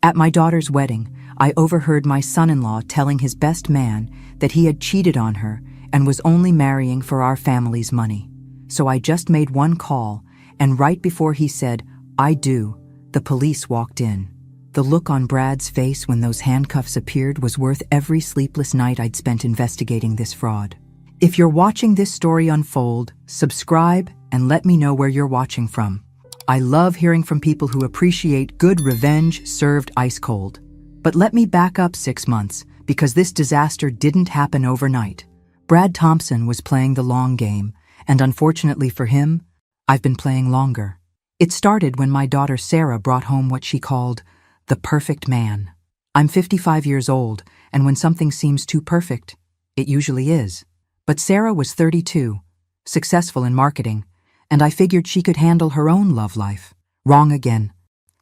At my daughter's wedding, I overheard my son-in-law telling his best man that he had cheated on her and was only marrying for our family's money. So I just made one call, and right before he said, "I do," the police walked in. The look on Brad's face when those handcuffs appeared was worth every sleepless night I'd spent investigating this fraud. If you're watching this story unfold, subscribe and let me know where you're watching from. I love hearing from people who appreciate good revenge served ice cold. But let me back up 6 months, because this disaster didn't happen overnight. Brad Thompson was playing the long game, and unfortunately for him, I've been playing longer. It started when my daughter Sarah brought home what she called the perfect man. I'm 55 years old, and when something seems too perfect, it usually is. But Sarah was 32, successful in marketing, and I figured she could handle her own love life. Wrong again.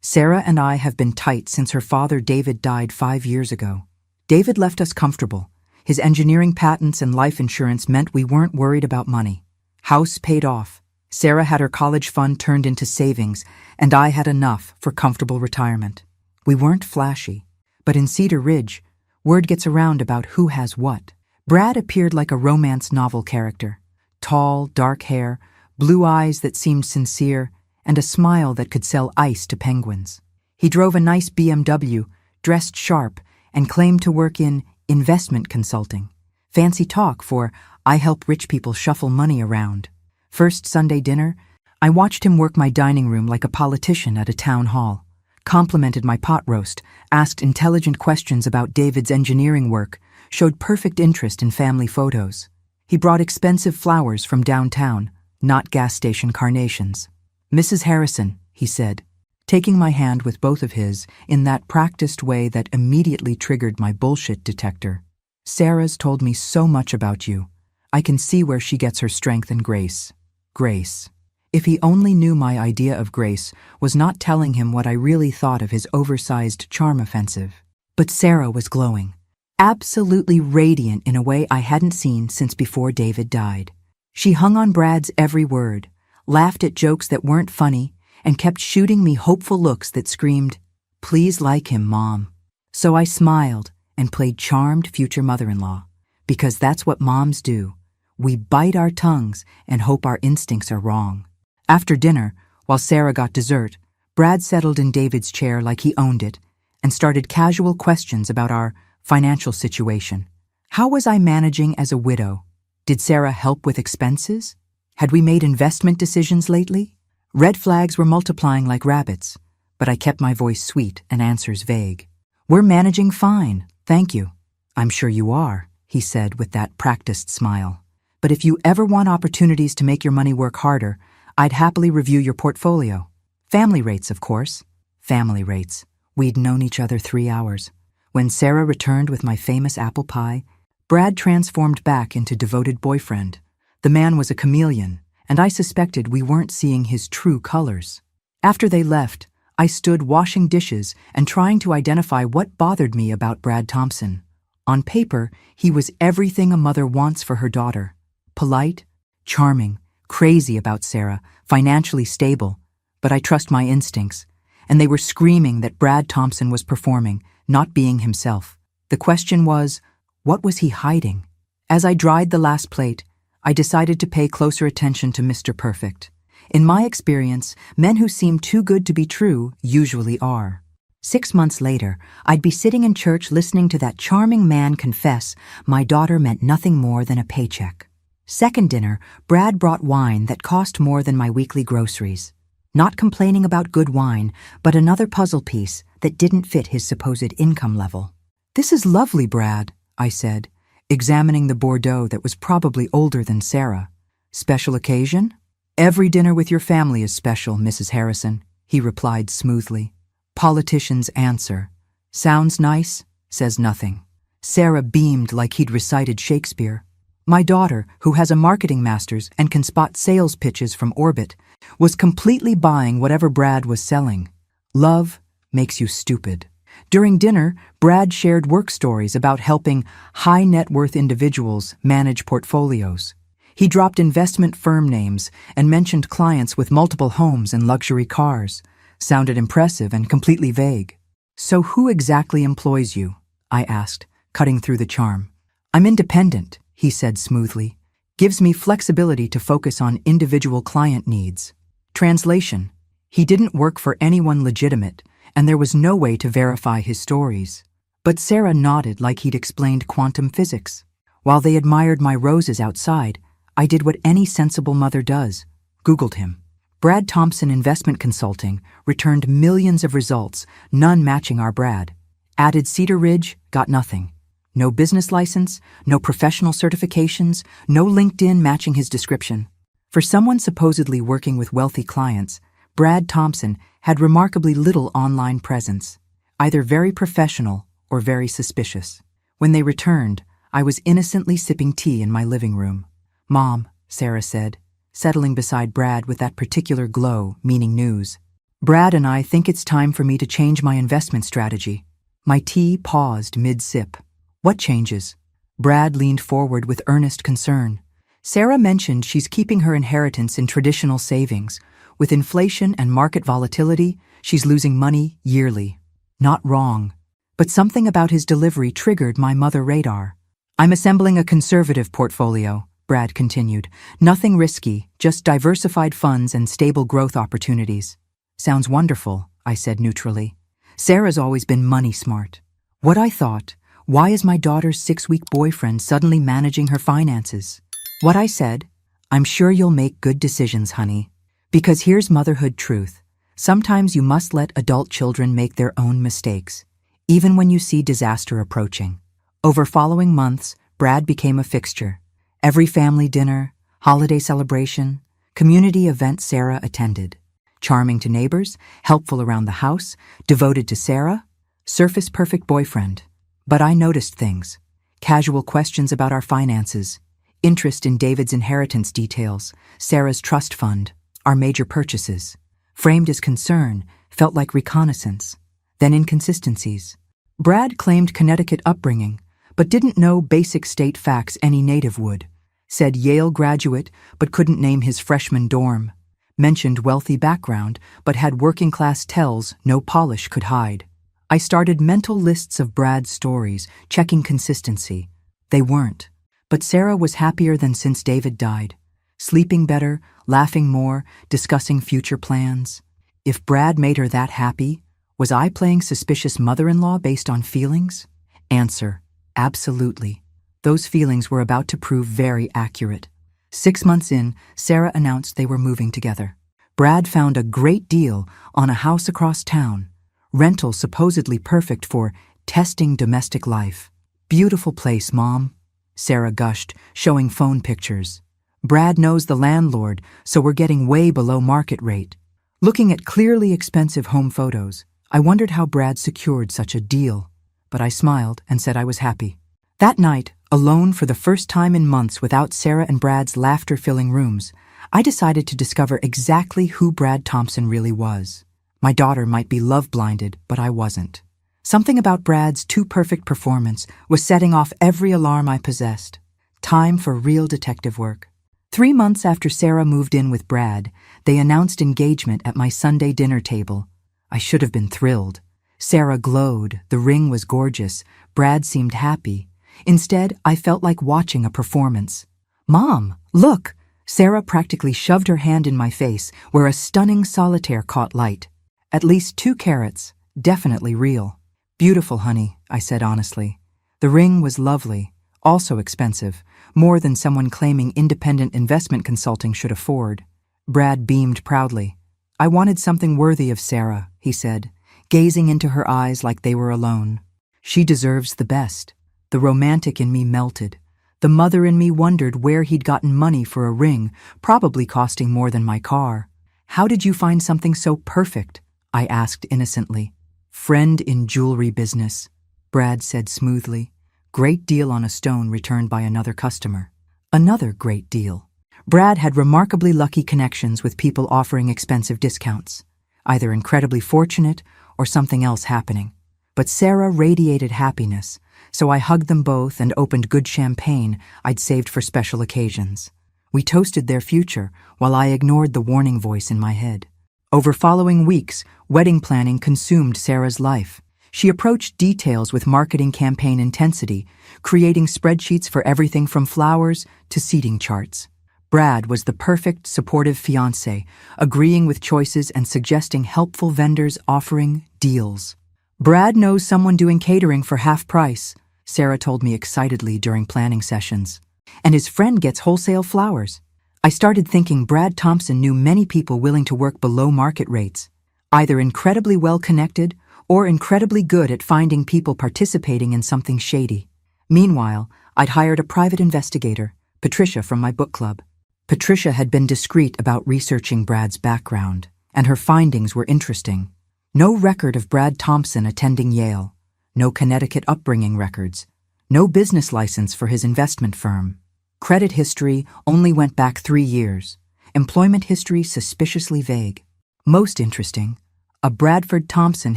Sarah and I have been tight since her father David died 5 years ago. David left us comfortable. His engineering patents and life insurance meant we weren't worried about money. House paid off. Sarah had her college fund turned into savings, and I had enough for comfortable retirement. We weren't flashy, but in Cedar Ridge, word gets around about who has what. Brad appeared like a romance novel character. Tall, dark hair, blue eyes that seemed sincere, and a smile that could sell ice to penguins. He drove a nice BMW, dressed sharp, and claimed to work in investment consulting. Fancy talk for, I help rich people shuffle money around. First Sunday dinner, I watched him work my dining room like a politician at a town hall. Complimented my pot roast, asked intelligent questions about David's engineering work, showed perfect interest in family photos. He brought expensive flowers from downtown, not gas station carnations. "Mrs. Harrison," he said, taking my hand with both of his in that practiced way that immediately triggered my bullshit detector. "Sarah's told me so much about you. I can see where she gets her strength and grace." Grace. If he only knew my idea of grace was not telling him what I really thought of his oversized charm offensive. But Sarah was glowing, absolutely radiant in a way I hadn't seen since before David died. She hung on Brad's every word, laughed at jokes that weren't funny, and kept shooting me hopeful looks that screamed, "Please like him, Mom." So I smiled and played charmed future mother-in-law, because that's what moms do. We bite our tongues and hope our instincts are wrong. After dinner, while Sarah got dessert, Brad settled in David's chair like he owned it and started casual questions about our financial situation. How was I managing as a widow? Did Sarah help with expenses? Had we made investment decisions lately? Red flags were multiplying like rabbits, but I kept my voice sweet and answers vague. "We're managing fine, thank you." "I'm sure you are," he said with that practiced smile. "But if you ever want opportunities to make your money work harder, I'd happily review your portfolio. Family rates, of course." Family rates. We'd known each other 3 hours. When Sarah returned with my famous apple pie, Brad transformed back into devoted boyfriend. The man was a chameleon, and I suspected we weren't seeing his true colors. After they left, I stood washing dishes and trying to identify what bothered me about Brad Thompson. On paper, he was everything a mother wants for her daughter. Polite, charming, crazy about Sarah, financially stable, but I trust my instincts, and they were screaming that Brad Thompson was performing, not being himself. The question was, what was he hiding? As I dried the last plate, I decided to pay closer attention to Mr. Perfect. In my experience, men who seem too good to be true usually are. 6 months later, I'd be sitting in church listening to that charming man confess my daughter meant nothing more than a paycheck. Second dinner, Brad brought wine that cost more than my weekly groceries. Not complaining about good wine, but another puzzle piece that didn't fit his supposed income level. "This is lovely, Brad," I said, examining the Bordeaux that was probably older than Sarah. "Special occasion?" "Every dinner with your family is special, Mrs. Harrison," he replied smoothly. Politicians answer. "Sounds nice, says nothing." Sarah beamed like he'd recited Shakespeare. My daughter, who has a marketing master's and can spot sales pitches from orbit, was completely buying whatever Brad was selling. Love makes you stupid. During dinner, Brad shared work stories about helping high-net-worth individuals manage portfolios. He dropped investment firm names and mentioned clients with multiple homes and luxury cars. Sounded impressive and completely vague. "So who exactly employs you?" I asked, cutting through the charm. "I'm independent," he said smoothly. "Gives me flexibility to focus on individual client needs." Translation: he didn't work for anyone legitimate, and there was no way to verify his stories. But Sarah nodded like he'd explained quantum physics. While they admired my roses outside, I did what any sensible mother does: Googled him. Brad Thompson Investment Consulting returned millions of results, none matching our Brad. Added Cedar Ridge, got nothing. No business license, no professional certifications, no LinkedIn matching his description. For someone supposedly working with wealthy clients, Brad Thompson had remarkably little online presence, either very professional or very suspicious. When they returned, I was innocently sipping tea in my living room. "Mom," Sarah said, settling beside Brad with that particular glow, meaning news. "Brad and I think it's time for me to change my investment strategy." My tea paused mid-sip. "What changes?" Brad leaned forward with earnest concern. "Sarah mentioned she's keeping her inheritance in traditional savings. With inflation and market volatility, she's losing money yearly." Not wrong. But something about his delivery triggered my mother radar. "I'm assembling a conservative portfolio," Brad continued. "Nothing risky, just diversified funds and stable growth opportunities." "Sounds wonderful," I said neutrally. Sarah's always been money smart. What I thought: why is my daughter's 6-week boyfriend suddenly managing her finances? What I said: "I'm sure you'll make good decisions, honey. Because here's motherhood truth. Sometimes you must let adult children make their own mistakes, even when you see disaster approaching." Over following months, Brad became a fixture. Every family dinner, holiday celebration, community event Sarah attended. Charming to neighbors, helpful around the house, devoted to Sarah, surface-perfect boyfriend. But I noticed things. Casual questions about our finances, interest in David's inheritance details, Sarah's trust fund, our major purchases. Framed as concern, felt like reconnaissance. Then inconsistencies. Brad claimed Connecticut upbringing, but didn't know basic state facts any native would. Said Yale graduate, but couldn't name his freshman dorm. Mentioned wealthy background, but had working-class tells no polish could hide. I started mental lists of Brad's stories, checking consistency. They weren't. But Sarah was happier than since David died. Sleeping better, laughing more, discussing future plans. If Brad made her that happy, was I playing suspicious mother-in-law based on feelings? Answer: absolutely. Those feelings were about to prove very accurate. 6 months in, Sarah announced they were moving together. Brad found a great deal on a house across town. Rental supposedly perfect for testing domestic life. "Beautiful place, Mom," Sarah gushed, showing phone pictures. "Brad knows the landlord, so we're getting way below market rate." Looking at clearly expensive home photos, I wondered how Brad secured such a deal. But I smiled and said I was happy. That night, alone for the first time in months without Sarah and Brad's laughter-filling rooms, I decided to discover exactly who Brad Thompson really was. My daughter might be love-blinded, but I wasn't. Something about Brad's too-perfect performance was setting off every alarm I possessed. Time for real detective work. 3 months after Sarah moved in with Brad, they announced engagement at my Sunday dinner table. I should have been thrilled. Sarah glowed, the ring was gorgeous, Brad seemed happy. Instead, I felt like watching a performance. "Mom, look!" Sarah practically shoved her hand in my face, where a stunning solitaire caught light. At least 2 carats, definitely real. "Beautiful, honey," I said honestly. The ring was lovely, also expensive, more than someone claiming independent investment consulting should afford. Brad beamed proudly. "I wanted something worthy of Sarah," he said, gazing into her eyes like they were alone. "She deserves the best." The romantic in me melted. The mother in me wondered where he'd gotten money for a ring, probably costing more than my car. "How did you find something so perfect?" I asked innocently. "Friend in jewelry business," Brad said smoothly. Great deal on a stone returned by another customer. Another great deal. Brad had remarkably lucky connections with people offering expensive discounts. Either incredibly fortunate or something else happening. But Sarah radiated happiness, so I hugged them both and opened good champagne I'd saved for special occasions. We toasted their future while I ignored the warning voice in my head. Over following weeks, wedding planning consumed Sarah's life. She approached details with marketing campaign intensity, creating spreadsheets for everything from flowers to seating charts. Brad was the perfect, supportive fiancé, agreeing with choices and suggesting helpful vendors offering deals. Brad knows someone doing catering for half price, Sarah told me excitedly during planning sessions. And his friend gets wholesale flowers. I started thinking Brad Thompson knew many people willing to work below market rates, either incredibly well connected or incredibly good at finding people participating in something shady. Meanwhile, I'd hired a private investigator, Patricia from my book club. Patricia had been discreet about researching Brad's background, and her findings were interesting. No record of Brad Thompson attending Yale, no Connecticut upbringing records, no business license for his investment firm. Credit history only went back 3 years. Employment history suspiciously vague. Most interesting, a Bradford Thompson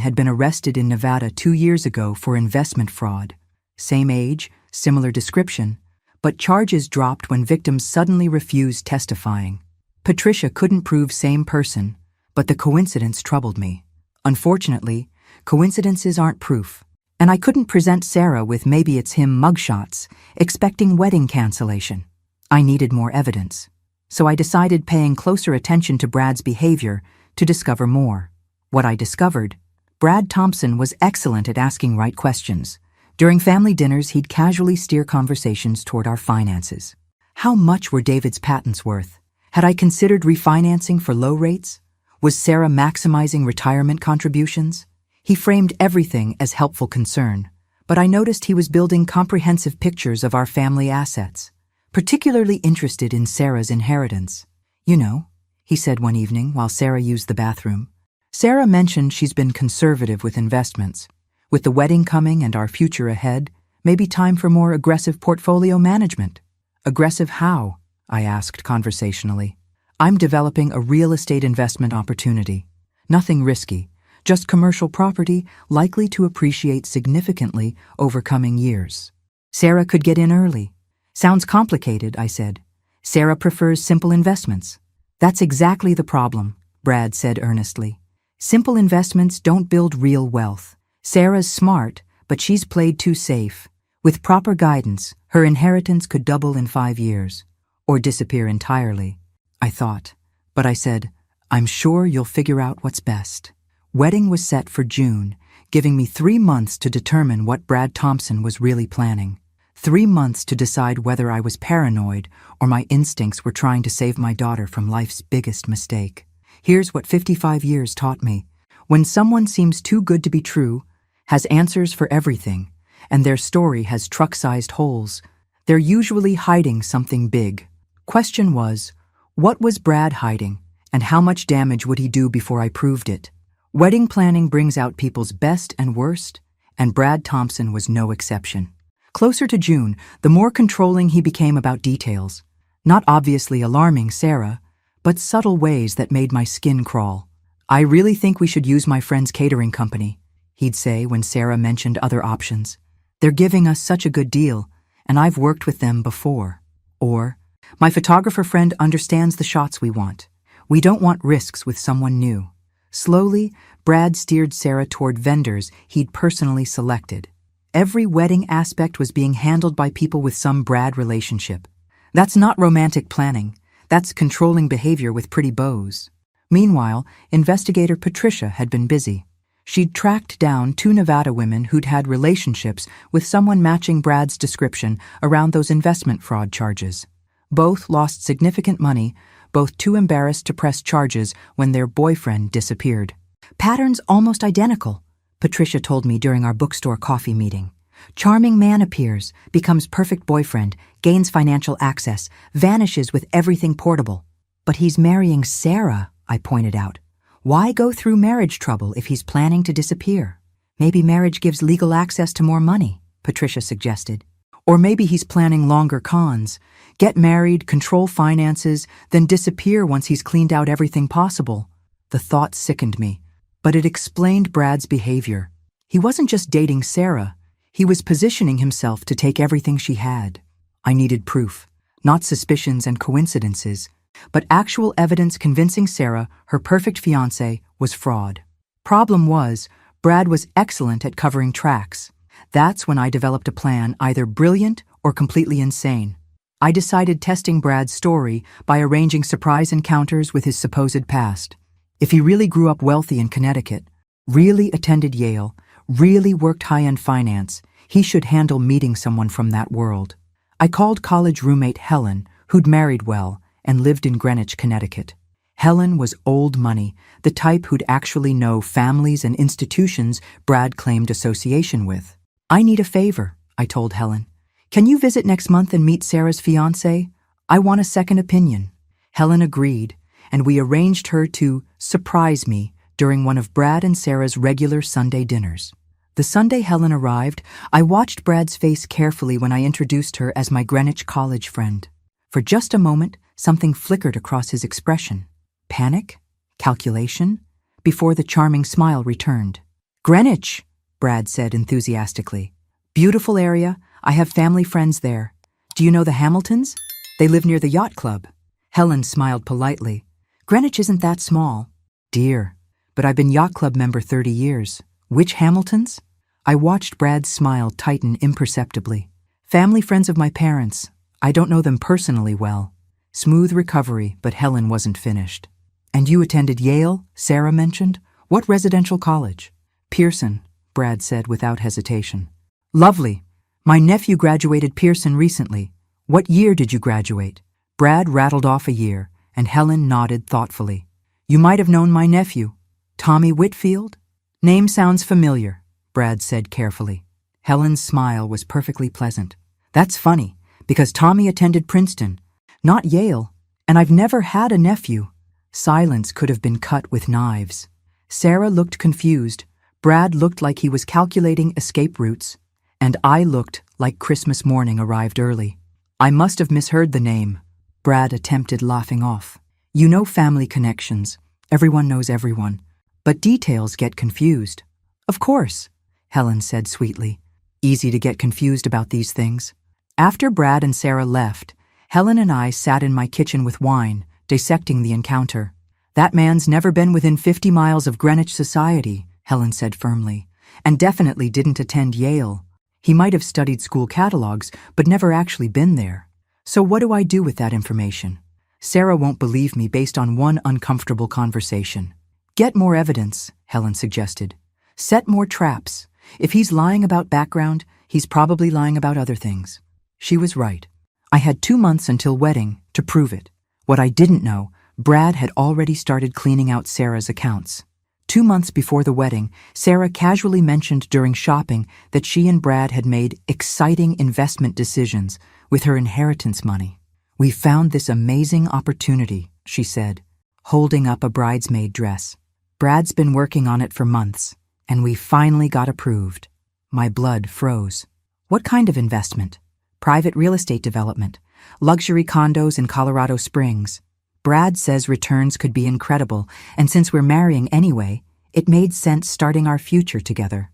had been arrested in Nevada 2 years ago for investment fraud. Same age, similar description, but charges dropped when victims suddenly refused testifying. Patricia couldn't prove same person, but the coincidence troubled me. Unfortunately, coincidences aren't proof, and I couldn't present Sarah with maybe it's him mugshots, expecting wedding cancellation. I needed more evidence, so I decided paying closer attention to Brad's behavior to discover more. What I discovered, Brad Thompson was excellent at asking right questions. During family dinners, he'd casually steer conversations toward our finances. How much were David's patents worth? Had I considered refinancing for low rates? Was Sarah maximizing retirement contributions? He framed everything as helpful concern, but I noticed he was building comprehensive pictures of our family assets, particularly interested in Sarah's inheritance. You know, he said one evening while Sarah used the bathroom. Sarah mentioned she's been conservative with investments. With the wedding coming and our future ahead, maybe time for more aggressive portfolio management. Aggressive how? I asked conversationally. I'm developing a real estate investment opportunity. Nothing risky, just commercial property likely to appreciate significantly over coming years. Sarah could get in early. Sounds complicated, I said. Sarah prefers simple investments. That's exactly the problem, Brad said earnestly. Simple investments don't build real wealth. Sarah's smart, but she's played too safe. With proper guidance, her inheritance could double in 5 years. Or disappear entirely, I thought. But I said, I'm sure you'll figure out what's best. Wedding was set for June, giving me 3 months to determine what Brad Thompson was really planning. 3 months to decide whether I was paranoid or my instincts were trying to save my daughter from life's biggest mistake. Here's what 55 years taught me. When someone seems too good to be true, has answers for everything, and their story has truck-sized holes, they're usually hiding something big. Question was, what was Brad hiding, and how much damage would he do before I proved it? Wedding planning brings out people's best and worst, and Brad Thompson was no exception. Closer to June, the more controlling he became about details. Not obviously alarming Sarah, but subtle ways that made my skin crawl. I really think we should use my friend's catering company, he'd say when Sarah mentioned other options. They're giving us such a good deal, and I've worked with them before. Or, my photographer friend understands the shots we want. We don't want risks with someone new. Slowly, Brad steered Sarah toward vendors he'd personally selected. Every wedding aspect was being handled by people with some Brad relationship. That's not romantic planning. That's controlling behavior with pretty bows. Meanwhile, investigator Patricia had been busy. She'd tracked down 2 Nevada women who'd had relationships with someone matching Brad's description around those investment fraud charges. Both lost significant money, both too embarrassed to press charges when their boyfriend disappeared. Patterns almost identical, Patricia told me during our bookstore coffee meeting. Charming man appears, becomes perfect boyfriend, gains financial access, vanishes with everything portable. But he's marrying Sarah, I pointed out. Why go through marriage trouble if he's planning to disappear? Maybe marriage gives legal access to more money, Patricia suggested. Or maybe he's planning longer cons. Get married, control finances, then disappear once he's cleaned out everything possible. The thought sickened me, but it explained Brad's behavior. He wasn't just dating Sarah. He was positioning himself to take everything she had. I needed proof, not suspicions and coincidences, but actual evidence convincing Sarah her perfect fiancé was fraud. Problem was, Brad was excellent at covering tracks. That's when I developed a plan, either brilliant or completely insane. I decided testing Brad's story by arranging surprise encounters with his supposed past. If he really grew up wealthy in Connecticut, really attended Yale, really worked high-end finance, he should handle meeting someone from that world. I called college roommate Helen, who'd married well and lived in Greenwich, Connecticut. Helen was old money, the type who'd actually know families and institutions Brad claimed association with. "I need a favor," I told Helen. "Can you visit next month and meet Sarah's fiancé? I want a second opinion." Helen agreed, and we arranged her to surprise me during one of Brad and Sarah's regular Sunday dinners. The Sunday Helen arrived, I watched Brad's face carefully when I introduced her as my Greenwich college friend. For just a moment, something flickered across his expression. Panic? Calculation? Before the charming smile returned. "Greenwich," Brad said enthusiastically. "Beautiful area. I have family friends there. Do you know the Hamiltons? They live near the yacht club." Helen smiled politely. "Greenwich isn't that small." "Dear, but I've been yacht club member 30 years. Which Hamiltons?" I watched Brad's smile tighten imperceptibly. "Family friends of my parents. I don't know them personally well." Smooth recovery, but Helen wasn't finished. "And you attended Yale?" Sarah mentioned. "What residential college?" "Pearson," Brad said without hesitation. "Lovely. My nephew graduated Pearson recently. What year did you graduate?" Brad rattled off a year, and Helen nodded thoughtfully. "You might have known my nephew. Tommy Whitfield?" "Name sounds familiar," Brad said carefully. Helen's smile was perfectly pleasant. "That's funny, because Tommy attended Princeton, not Yale, and I've never had a nephew." Silence could have been cut with knives. Sarah looked confused, Brad looked like he was calculating escape routes, and I looked like Christmas morning arrived early. "I must have misheard the name," Brad attempted laughing off. "You know family connections. Everyone knows everyone. But details get confused." "Of course," Helen said sweetly. "Easy to get confused about these things." After Brad and Sarah left, Helen and I sat in my kitchen with wine, dissecting the encounter. "That man's never been within 50 miles of Greenwich society," Helen said firmly, "and definitely didn't attend Yale. He might have studied school catalogs, but never actually been there. So what do I do with that information? Sarah won't believe me based on one uncomfortable conversation." "Get more evidence," Helen suggested. "Set more traps. If he's lying about background, he's probably lying about other things." She was right. I had 2 months until wedding to prove it. What I didn't know, Brad had already started cleaning out Sarah's accounts. 2 months before the wedding, Sarah casually mentioned during shopping that she and Brad had made exciting investment decisions with her inheritance money. "We found this amazing opportunity," she said, holding up a bridesmaid dress. "Brad's been working on it for months, and we finally got approved." My blood froze. "What kind of investment?" "Private real estate development. Luxury condos in Colorado Springs. Brad says returns could be incredible, and since we're marrying anyway, it made sense starting our future together."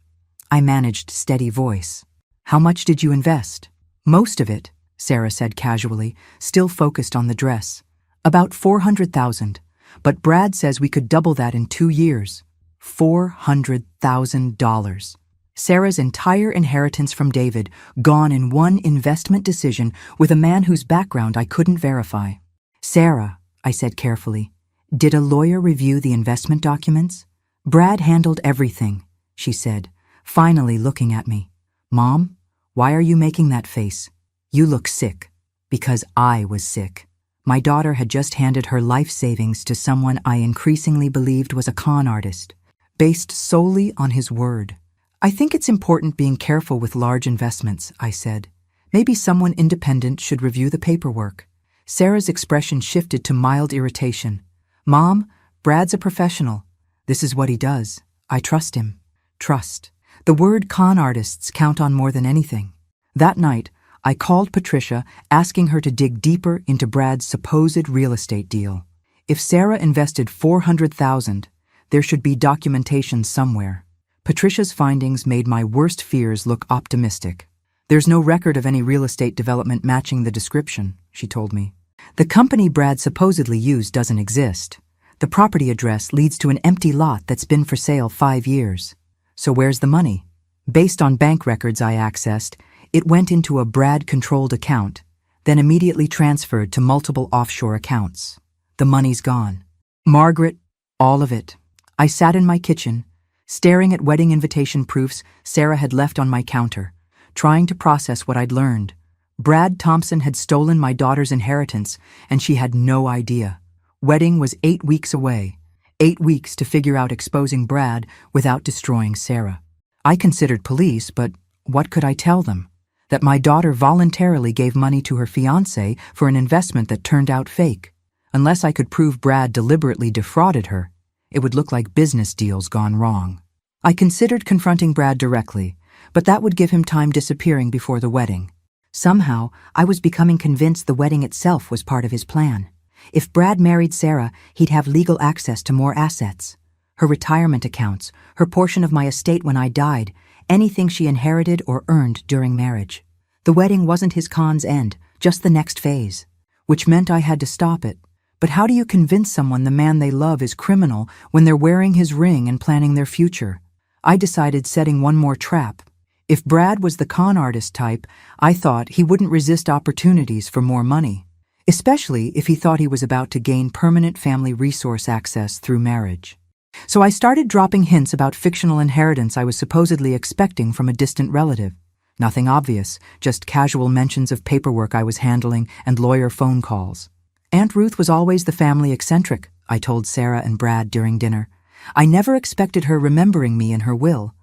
I managed steady voice. "How much did you invest?" "Most of it," Sarah said casually, still focused on the dress. "About $400,000, but Brad says we could double that in 2 years. $400,000. Sarah's entire inheritance from David gone in one investment decision with a man whose background I couldn't verify. "Sarah," I said carefully, "did a lawyer review the investment documents?" "Brad handled everything," she said, finally looking at me. "Mom, why are you making that face? You look sick." Because I was sick. My daughter had just handed her life savings to someone I increasingly believed was a con artist, based solely on his word. "I think it's important being careful with large investments," I said. "Maybe someone independent should review the paperwork." Sarah's expression shifted to mild irritation. "Mom, Brad's a professional. This is what he does. I trust him." Trust. The word con artists count on more than anything. That night, I called Patricia, asking her to dig deeper into Brad's supposed real estate deal. If Sarah invested $400,000, there should be documentation somewhere. Patricia's findings made my worst fears look optimistic. "There's no record of any real estate development matching the description," she told me. "The company Brad supposedly used doesn't exist. The property address leads to an empty lot that's been for sale 5 years. So where's the money? Based on bank records I accessed, it went into a Brad-controlled account, then immediately transferred to multiple offshore accounts. The money's gone. Margaret, all of it. I sat in my kitchen, staring at wedding invitation proofs Sarah had left on my counter, trying to process what I'd learned. Brad Thompson had stolen my daughter's inheritance, and she had no idea. Wedding was 8 weeks away. 8 weeks to figure out exposing Brad without destroying Sarah. I considered police, but what could I tell them? That my daughter voluntarily gave money to her fiancé for an investment that turned out fake. Unless I could prove Brad deliberately defrauded her, it would look like business deals gone wrong. I considered confronting Brad directly, but that would give him time disappearing before the wedding. Somehow, I was becoming convinced the wedding itself was part of his plan. If Brad married Sarah, he'd have legal access to more assets. Her retirement accounts, her portion of my estate when I died, anything she inherited or earned during marriage. The wedding wasn't his con's end, just the next phase, which meant I had to stop it. But how do you convince someone the man they love is criminal when they're wearing his ring and planning their future? I decided setting one more trap. If Brad was the con artist type, I thought he wouldn't resist opportunities for more money, especially if he thought he was about to gain permanent family resource access through marriage. So I started dropping hints about fictional inheritance I was supposedly expecting from a distant relative. Nothing obvious, just casual mentions of paperwork I was handling and lawyer phone calls. Aunt Ruth was always the family eccentric, I told Sarah and Brad during dinner. I never expected her remembering me in her will.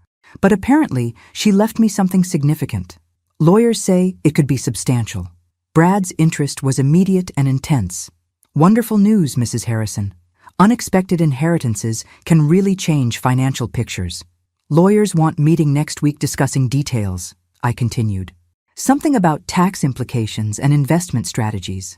But apparently, she left me something significant. Lawyers say it could be substantial. Brad's interest was immediate and intense. Wonderful news, Mrs. Harrison. Unexpected inheritances can really change financial pictures. Lawyers want meeting next week discussing details, I continued. Something about tax implications and investment strategies.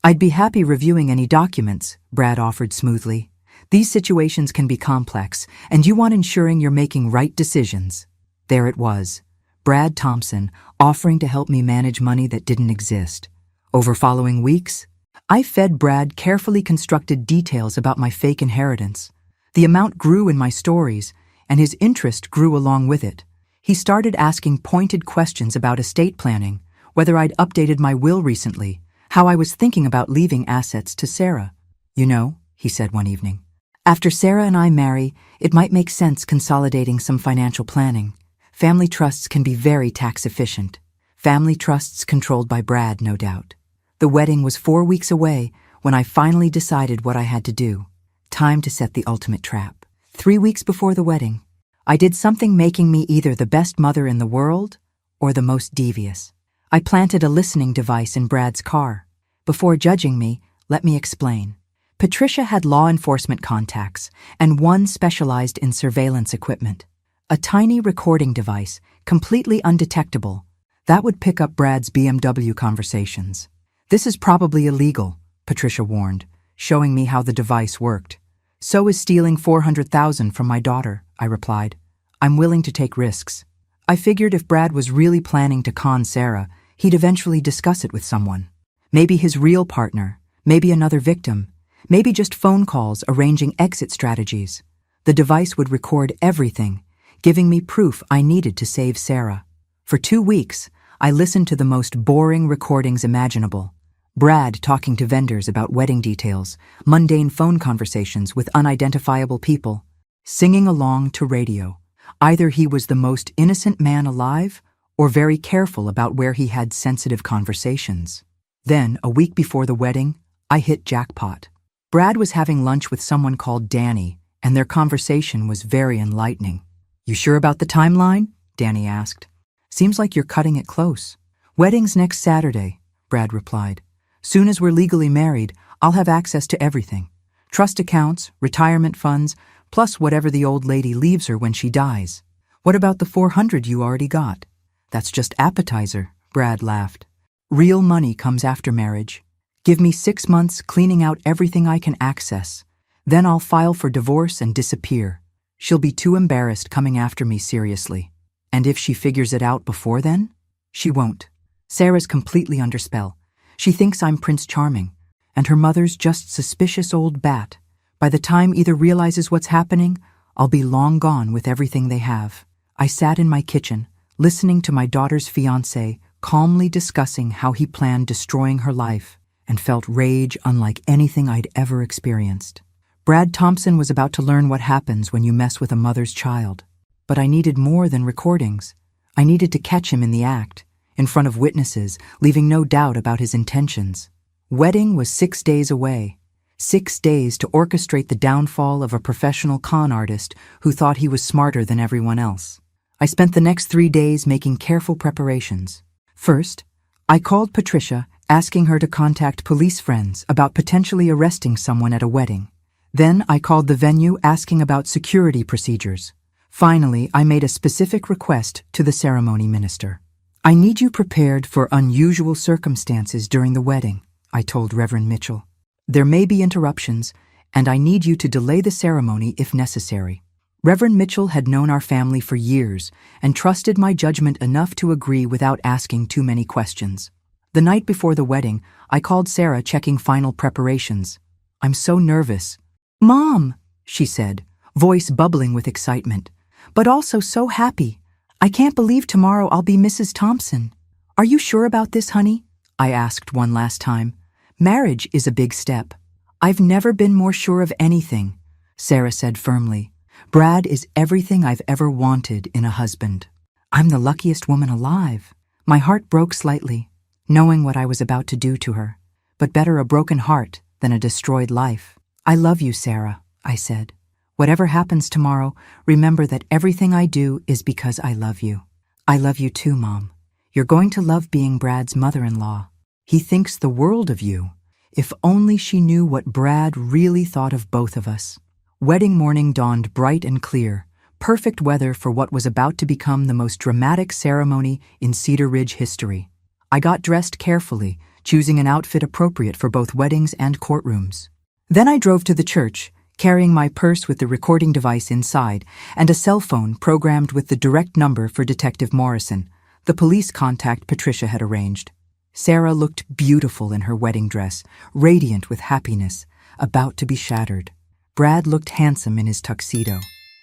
I'd be happy reviewing any documents, Brad offered smoothly. These situations can be complex, and you want ensuring you're making right decisions. There it was. Brad Thompson offering to help me manage money that didn't exist. Over following weeks, I fed Brad carefully constructed details about my fake inheritance. The amount grew in my stories, and his interest grew along with it. He started asking pointed questions about estate planning, whether I'd updated my will recently, how I was thinking about leaving assets to Sarah. You know, he said one evening, after Sarah and I marry, it might make sense consolidating some financial planning. Family trusts can be very tax efficient. Family trusts controlled by Brad, no doubt. The wedding was 4 weeks away when I finally decided what I had to do. Time to set the ultimate trap. 3 weeks before the wedding, I did something making me either the best mother in the world or the most devious. I planted a listening device in Brad's car. Before judging me, let me explain. Patricia had law enforcement contacts, and one specialized in surveillance equipment. A tiny recording device, completely undetectable, that would pick up Brad's BMW conversations. This is probably illegal, Patricia warned, showing me how the device worked. So is stealing $400,000 from my daughter, I replied. I'm willing to take risks. I figured if Brad was really planning to con Sarah, he'd eventually discuss it with someone. Maybe his real partner, maybe another victim, maybe just phone calls arranging exit strategies. The device would record everything, giving me proof I needed to save Sarah. For 2 weeks, I listened to the most boring recordings imaginable. Brad talking to vendors about wedding details, mundane phone conversations with unidentifiable people, singing along to radio. Either he was the most innocent man alive or very careful about where he had sensitive conversations. Then, a week before the wedding, I hit jackpot. Brad was having lunch with someone called Danny, and their conversation was very enlightening. You sure about the timeline? Danny asked. Seems like you're cutting it close. Wedding's next Saturday, Brad replied. Soon as we're legally married, I'll have access to everything. Trust accounts, retirement funds, plus whatever the old lady leaves her when she dies. What about the $400 you already got? That's just appetizer, Brad laughed. Real money comes after marriage. Give me 6 months cleaning out everything I can access. Then I'll file for divorce and disappear. She'll be too embarrassed coming after me seriously. And if she figures it out before then? She won't. Sarah's completely under spell. She thinks I'm Prince Charming, and her mother's just suspicious old bat. By the time either realizes what's happening, I'll be long gone with everything they have. I sat in my kitchen, listening to my daughter's fiancé calmly discussing how he planned destroying her life, and felt rage unlike anything I'd ever experienced. Brad Thompson was about to learn what happens when you mess with a mother's child. But I needed more than recordings. I needed to catch him in the act, in front of witnesses, leaving no doubt about his intentions. Wedding was 6 days away. 6 days to orchestrate the downfall of a professional con artist who thought he was smarter than everyone else. I spent the next 3 days making careful preparations. First, I called Patricia, asking her to contact police friends about potentially arresting someone at a wedding. Then I called the venue asking about security procedures. Finally, I made a specific request to the ceremony minister. I need you prepared for unusual circumstances during the wedding, I told Reverend Mitchell. There may be interruptions, and I need you to delay the ceremony if necessary. Reverend Mitchell had known our family for years and trusted my judgment enough to agree without asking too many questions. The night before the wedding, I called Sarah checking final preparations. "I'm so nervous." "Mom," she said, voice bubbling with excitement, "but also so happy. I can't believe tomorrow I'll be Mrs. Thompson." "Are you sure about this, honey?" I asked one last time. "Marriage is a big step." "I've never been more sure of anything," Sarah said firmly. "Brad is everything I've ever wanted in a husband. I'm the luckiest woman alive." My heart broke slightly, knowing what I was about to do to her. But better a broken heart than a destroyed life. "I love you, Sarah," I said. "Whatever happens tomorrow, remember that everything I do is because I love you." "I love you too, Mom. You're going to love being Brad's mother-in-law. He thinks the world of you." If only she knew what Brad really thought of both of us. Wedding morning dawned bright and clear, perfect weather for what was about to become the most dramatic ceremony in Cedar Ridge history. I got dressed carefully, choosing an outfit appropriate for both weddings and courtrooms. Then I drove to the church, carrying my purse with the recording device inside and a cell phone programmed with the direct number for Detective Morrison, the police contact Patricia had arranged. Sarah looked beautiful in her wedding dress, radiant with happiness, about to be shattered. Brad looked handsome in his tuxedo,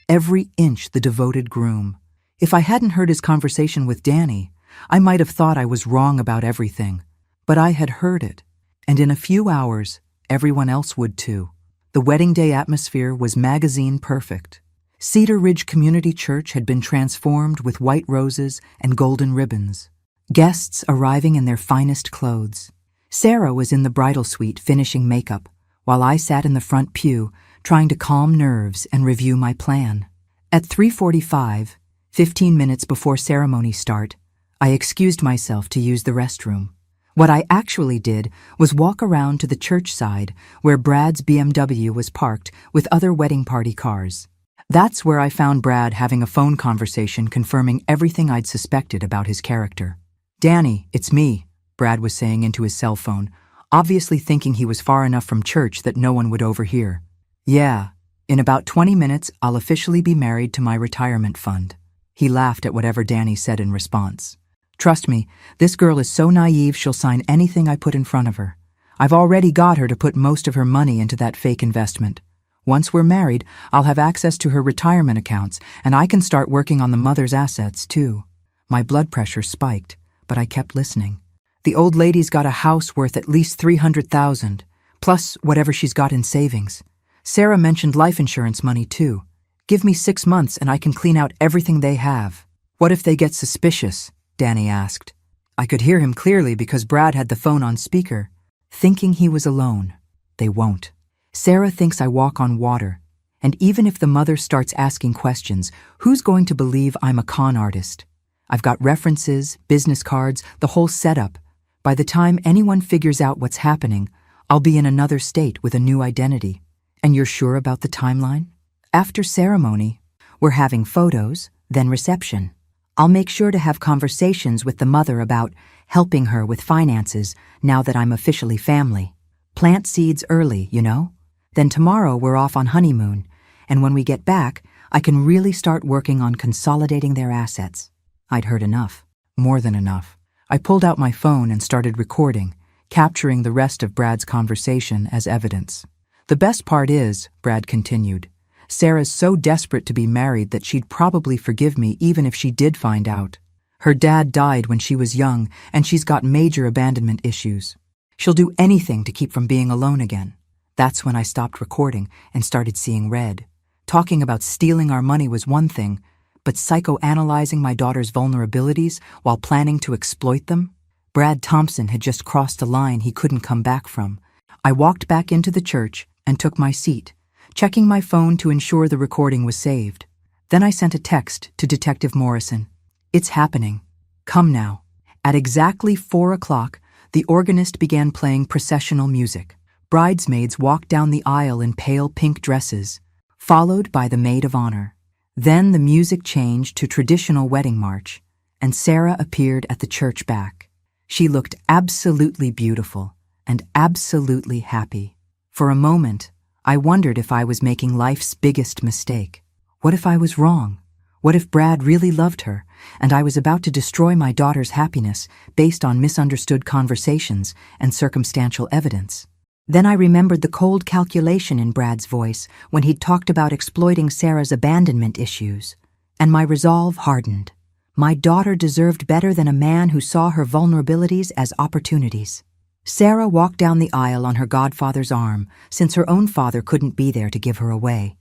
every inch the devoted groom. If I hadn't heard his conversation with Danny, I might have thought I was wrong about everything. But I had heard it, and in a few hours, everyone else would too. The wedding day atmosphere was magazine perfect. Cedar Ridge Community Church had been transformed with white roses and golden ribbons. Guests arriving in their finest clothes. Sarah was in the bridal suite finishing makeup, while I sat in the front pew, trying to calm nerves and review my plan. At 3:45, 15 minutes before ceremony start, I excused myself to use the restroom. What I actually did was walk around to the church side where Brad's BMW was parked with other wedding party cars. That's where I found Brad having a phone conversation confirming everything I'd suspected about his character. "Danny, it's me," Brad was saying into his cell phone, obviously thinking he was far enough from church that no one would overhear. "Yeah, in about 20 minutes I'll officially be married to my retirement fund." He laughed at whatever Danny said in response. "Trust me, this girl is so naive she'll sign anything I put in front of her. I've already got her to put most of her money into that fake investment. Once we're married, I'll have access to her retirement accounts, and I can start working on the mother's assets too." My blood pressure spiked, but I kept listening. "The old lady's got a house worth at least $300,000, plus whatever she's got in savings. Sarah mentioned life insurance money too. Give me 6 months and I can clean out everything they have." "What if they get suspicious?" Danny asked. I could hear him clearly because Brad had the phone on speaker, thinking he was alone. "They won't. Sarah thinks I walk on water, and even if the mother starts asking questions, who's going to believe I'm a con artist? I've got references, business cards, the whole setup. By the time anyone figures out what's happening, I'll be in another state with a new identity." "And you're sure about the timeline?" "After ceremony, we're having photos, then reception. I'll make sure to have conversations with the mother about helping her with finances now that I'm officially family. Plant seeds early, you know? Then tomorrow we're off on honeymoon, and when we get back, I can really start working on consolidating their assets." I'd heard enough, more than enough. I pulled out my phone and started recording, capturing the rest of Brad's conversation as evidence. "The best part is," Brad continued, Sarah's so desperate to be married that she'd probably forgive me even if she did find out. Her dad died when she was young, and she's got major abandonment issues. She'll do anything to keep from being alone again. That's when I stopped recording and started seeing red. Talking about stealing our money was one thing, but psychoanalyzing my daughter's vulnerabilities while planning to exploit them? Brad Thompson had just crossed a line he couldn't come back from. I walked back into the church and took my seat, checking my phone to ensure the recording was saved. Then I sent a text to Detective Morrison. "It's happening. Come now." At exactly 4 o'clock, the organist began playing processional music. Bridesmaids walked down the aisle in pale pink dresses, followed by the maid of honor. Then the music changed to traditional wedding march, and Sarah appeared at the church back. She looked absolutely beautiful and absolutely happy. For a moment, I wondered if I was making life's biggest mistake. What if I was wrong? What if Brad really loved her, and I was about to destroy my daughter's happiness based on misunderstood conversations and circumstantial evidence? Then I remembered the cold calculation in Brad's voice when he'd talked about exploiting Sarah's abandonment issues, and my resolve hardened. My daughter deserved better than a man who saw her vulnerabilities as opportunities. Sarah walked down the aisle on her godfather's arm, since her own father couldn't be there to give her away.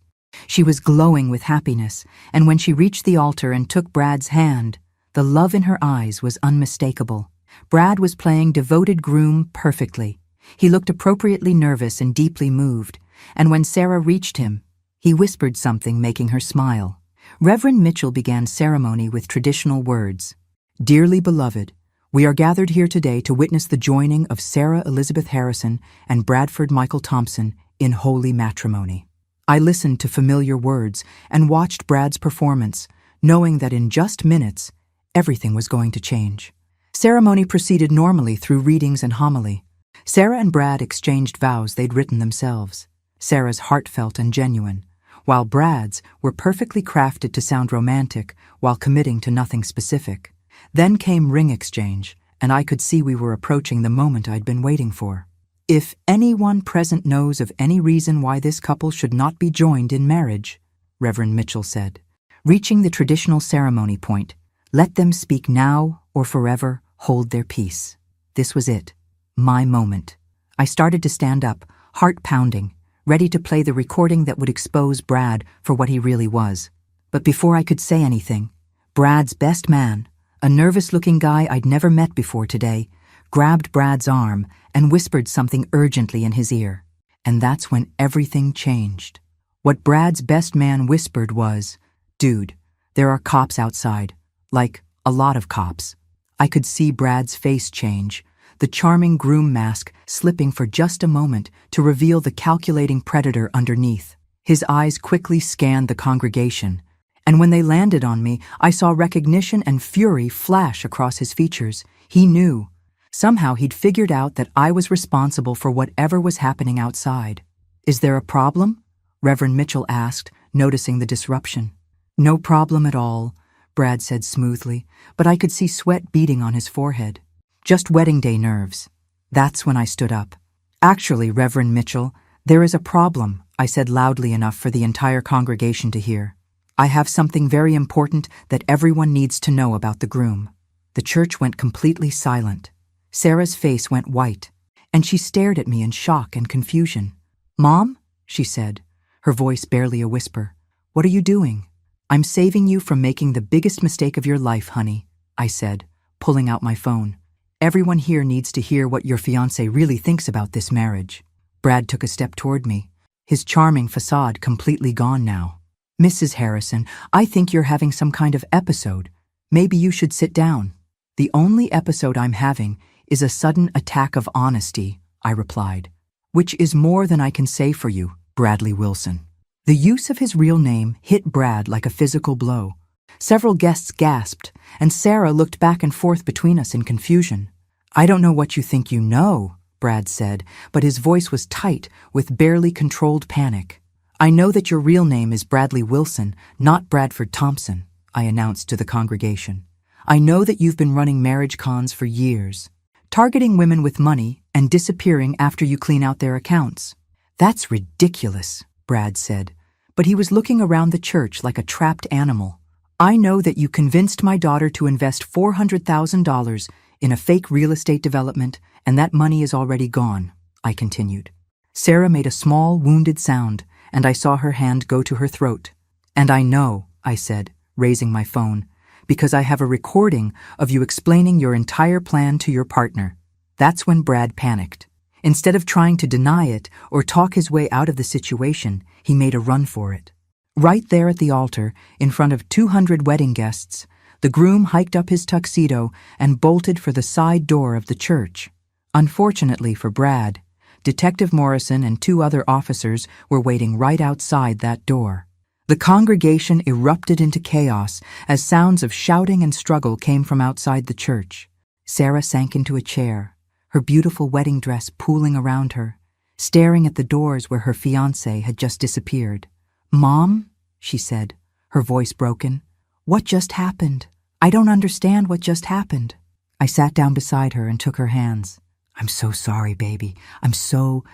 She was glowing with happiness, and when she reached the altar and took Brad's hand, the love in her eyes was unmistakable. Brad was playing devoted groom perfectly. He looked appropriately nervous and deeply moved, and when Sarah reached him, he whispered something, making her smile. Reverend Mitchell began ceremony with traditional words. "Dearly beloved, we are gathered here today to witness the joining of Sarah Elizabeth Harrison and Bradford Michael Thompson in holy matrimony." I listened to familiar words and watched Brad's performance, knowing that in just minutes, everything was going to change. Ceremony proceeded normally through readings and homily. Sarah and Brad exchanged vows they'd written themselves. Sarah's heartfelt and genuine, while Brad's were perfectly crafted to sound romantic while committing to nothing specific. Then came ring exchange, and I could see we were approaching the moment I'd been waiting for. "If anyone present knows of any reason why this couple should not be joined in marriage," Reverend Mitchell said, reaching the traditional ceremony point, "let them speak now or forever hold their peace." This was it. My moment. I started to stand up, heart pounding, ready to play the recording that would expose Brad for what he really was. But before I could say anything, Brad's best man, a nervous-looking guy I'd never met before today, grabbed Brad's arm and whispered something urgently in his ear. And that's when everything changed. What Brad's best man whispered was, "Dude, there are cops outside. Like, a lot of cops." I could see Brad's face change, the charming groom mask slipping for just a moment to reveal the calculating predator underneath. His eyes quickly scanned the congregation, and when they landed on me, I saw recognition and fury flash across his features. He knew. Somehow he'd figured out that I was responsible for whatever was happening outside. "Is there a problem?" Reverend Mitchell asked, noticing the disruption. "No problem at all," Brad said smoothly, but I could see sweat beading on his forehead. "Just wedding day nerves." That's when I stood up. "Actually, Reverend Mitchell, there is a problem," I said loudly enough for the entire congregation to hear. "I have something very important that everyone needs to know about the groom." The church went completely silent. Sarah's face went white, and she stared at me in shock and confusion. "Mom?" she said, her voice barely a whisper. "What are you doing?" "I'm saving you from making the biggest mistake of your life, honey," I said, pulling out my phone. "Everyone here needs to hear what your fiancé really thinks about this marriage." Brad took a step toward me, his charming facade completely gone now. "Mrs. Harrison, I think you're having some kind of episode. Maybe you should sit down." "The only episode I'm having is a sudden attack of honesty," I replied, "which is more than I can say for you, Bradley Wilson." The use of his real name hit Brad like a physical blow. Several guests gasped, and Sarah looked back and forth between us in confusion. "I don't know what you think you know," Brad said, but his voice was tight with barely controlled panic. "I know that your real name is Bradley Wilson, not Bradford Thompson," I announced to the congregation. "I know that you've been running marriage cons for years, targeting women with money and disappearing after you clean out their accounts." "That's ridiculous," Brad said, but he was looking around the church like a trapped animal. I know that you convinced my daughter to invest $400,000 in a fake real estate development, and that money is already gone, I continued. Sarah made a small, wounded sound, and I saw her hand go to her throat. And I know, I said, raising my phone, because I have a recording of you explaining your entire plan to your partner. That's when Brad panicked. Instead of trying to deny it or talk his way out of the situation, he made a run for it. Right there at the altar, in front of 200 wedding guests, the groom hiked up his tuxedo and bolted for the side door of the church. Unfortunately for Brad, Detective Morrison and 2 other officers were waiting right outside that door. The congregation erupted into chaos as sounds of shouting and struggle came from outside the church. Sarah sank into a chair, her beautiful wedding dress pooling around her, staring at the doors where her fiancé had just disappeared. "Mom," she said, her voice broken, "what just happened? I don't understand what just happened." I sat down beside her and took her hands. "I'm so sorry, baby. I'm so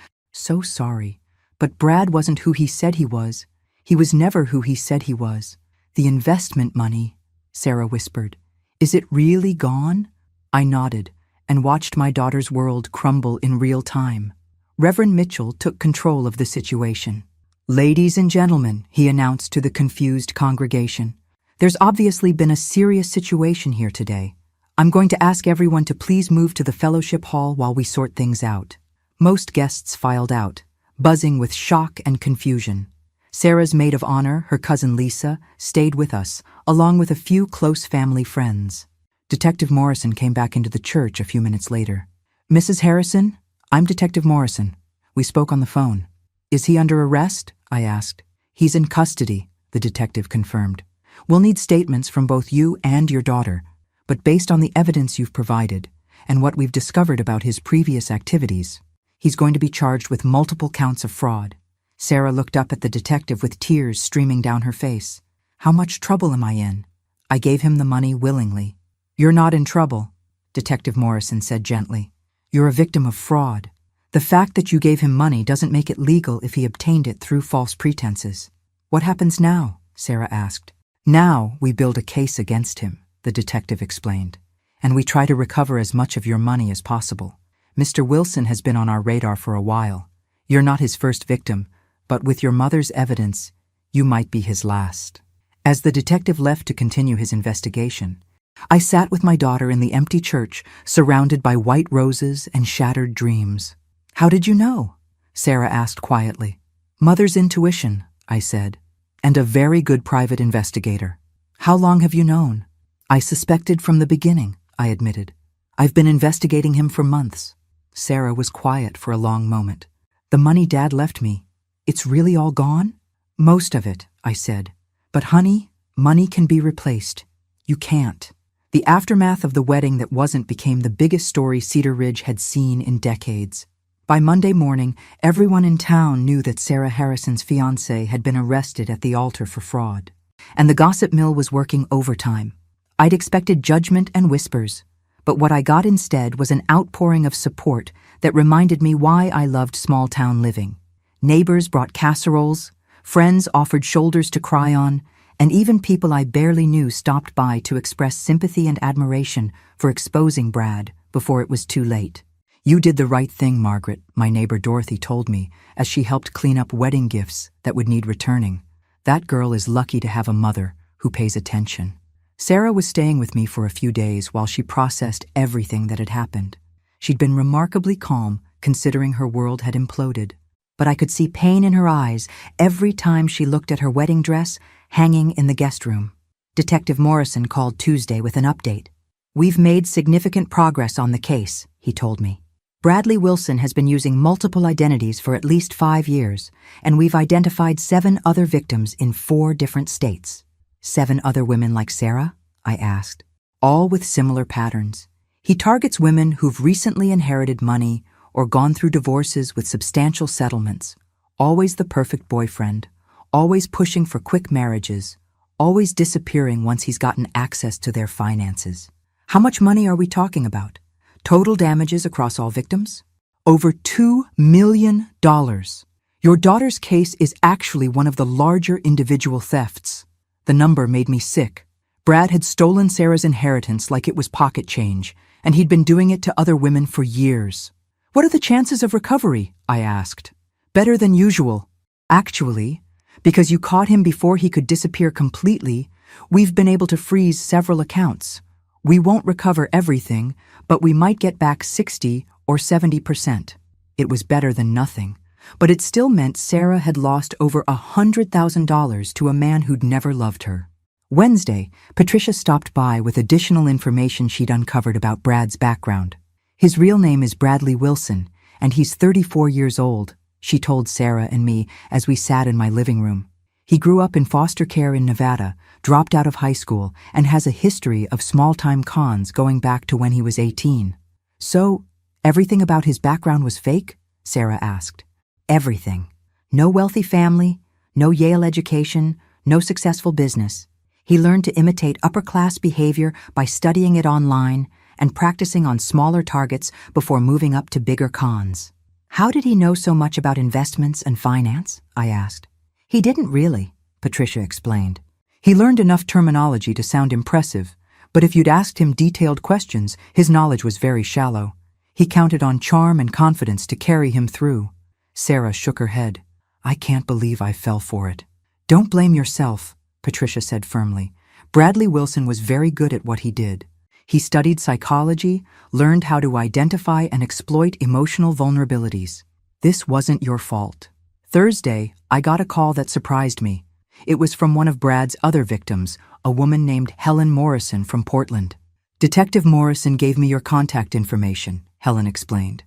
sorry. But Brad wasn't who he said he was. He was never who he said he was. The investment money," Sarah whispered. "Is it really gone?" I nodded and watched my daughter's world crumble in real time. Reverend Mitchell took control of the situation. "Ladies and gentlemen," he announced to the confused congregation, "there's obviously been a serious situation here today. I'm going to ask everyone to please move to the fellowship hall while we sort things out." Most guests filed out, buzzing with shock and confusion. Sarah's maid of honor, her cousin Lisa, stayed with us, along with a few close family friends. Detective Morrison came back into the church a few minutes later. "Mrs. Harrison, I'm Detective Morrison. We spoke on the phone." "Is he under arrest?" I asked. "He's in custody," the detective confirmed. "We'll need statements from both you and your daughter, but based on the evidence you've provided and what we've discovered about his previous activities, he's going to be charged with multiple counts of fraud." Sarah looked up at the detective with tears streaming down her face. "How much trouble am I in?" I gave him the money willingly. "You're not in trouble," Detective Morrison said gently. "You're a victim of fraud. The fact that you gave him money doesn't make it legal if he obtained it through false pretenses." "What happens now?" Sarah asked. "Now we build a case against him," the detective explained, "and we try to recover as much of your money as possible. Mr. Wilson has been on our radar for a while. You're not his first victim, but with your mother's evidence, you might be his last." As the detective left to continue his investigation, I sat with my daughter in the empty church, surrounded by white roses and shattered dreams. "How did you know?" Sarah asked quietly. "Mother's intuition," I said, "and a very good private investigator." "How long have you known?" "I suspected from the beginning," I admitted. "I've been investigating him for months." Sarah was quiet for a long moment. "The money Dad left me, it's really all gone?" "Most of it," I said. "But honey, money can be replaced. You can't." The aftermath of the wedding that wasn't became the biggest story Cedar Ridge had seen in decades. By Monday morning, everyone in town knew that Sarah Harrison's fiancé had been arrested at the altar for fraud, and the gossip mill was working overtime. I'd expected judgment and whispers, but what I got instead was an outpouring of support that reminded me why I loved small-town living. Neighbors brought casseroles, friends offered shoulders to cry on, and even people I barely knew stopped by to express sympathy and admiration for exposing Brad before it was too late. "You did the right thing, Margaret," my neighbor Dorothy told me as she helped clean up wedding gifts that would need returning. "That girl is lucky to have a mother who pays attention." Sarah was staying with me for a few days while she processed everything that had happened. She'd been remarkably calm, considering her world had imploded. But I could see pain in her eyes every time she looked at her wedding dress hanging in the guest room. Detective Morrison called Tuesday with an update. "We've made significant progress on the case," he told me. "Bradley Wilson has been using multiple identities for at least 5 years, and we've identified 7 other victims in 4 different states." "7 other women like Sarah?" I asked. "All with similar patterns. He targets women who've recently inherited money or gone through divorces with substantial settlements. Always the perfect boyfriend, always pushing for quick marriages, always disappearing once he's gotten access to their finances." "How much money are we talking about? Total damages across all victims?" "Over $2 million. Your daughter's case is actually one of the larger individual thefts. The number made me sick. Brad had stolen Sarah's inheritance like it was pocket change, and he'd been doing it to other women for years. What are the chances of recovery? I asked. Better than usual. Actually, because you caught him before he could disappear completely, we've been able to freeze several accounts. We won't recover everything, but we might get back 60 or 70%. It was better than nothing, but it still meant Sarah had lost over $100,000 to a man who'd never loved her. Wednesday, Patricia stopped by with additional information she'd uncovered about Brad's background. His real name is Bradley Wilson, and he's 34 years old, she told Sarah and me as we sat in my living room. He grew up in foster care in Nevada, dropped out of high school, and has a history of small-time cons going back to when he was 18. So, everything about his background was fake? Sarah asked. Everything. No wealthy family, no Yale education, no successful business. He learned to imitate upper-class behavior by studying it online and practicing on smaller targets before moving up to bigger cons. How did he know so much about investments and finance? I asked. He didn't really, Patricia explained. He learned enough terminology to sound impressive, but if you'd asked him detailed questions, his knowledge was very shallow. He counted on charm and confidence to carry him through. Sarah shook her head. I can't believe I fell for it. Don't blame yourself, Patricia said firmly. Bradley Wilson was very good at what he did. He studied psychology, learned how to identify and exploit emotional vulnerabilities. This wasn't your fault. Thursday, I got a call that surprised me. It was from one of Brad's other victims, a woman named Helen Morrison from Portland. Detective Morrison gave me your contact information, Helen explained.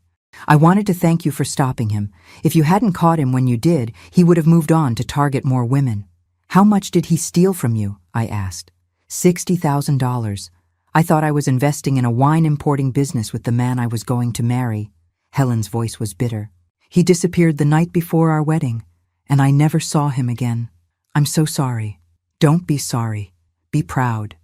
I wanted to thank you for stopping him. If you hadn't caught him when you did, he would have moved on to target more women. How much did he steal from you? I asked. $60,000. I thought I was investing in a wine importing business with the man I was going to marry. Helen's voice was bitter. He disappeared the night before our wedding, and I never saw him again. I'm so sorry. Don't be sorry. Be proud.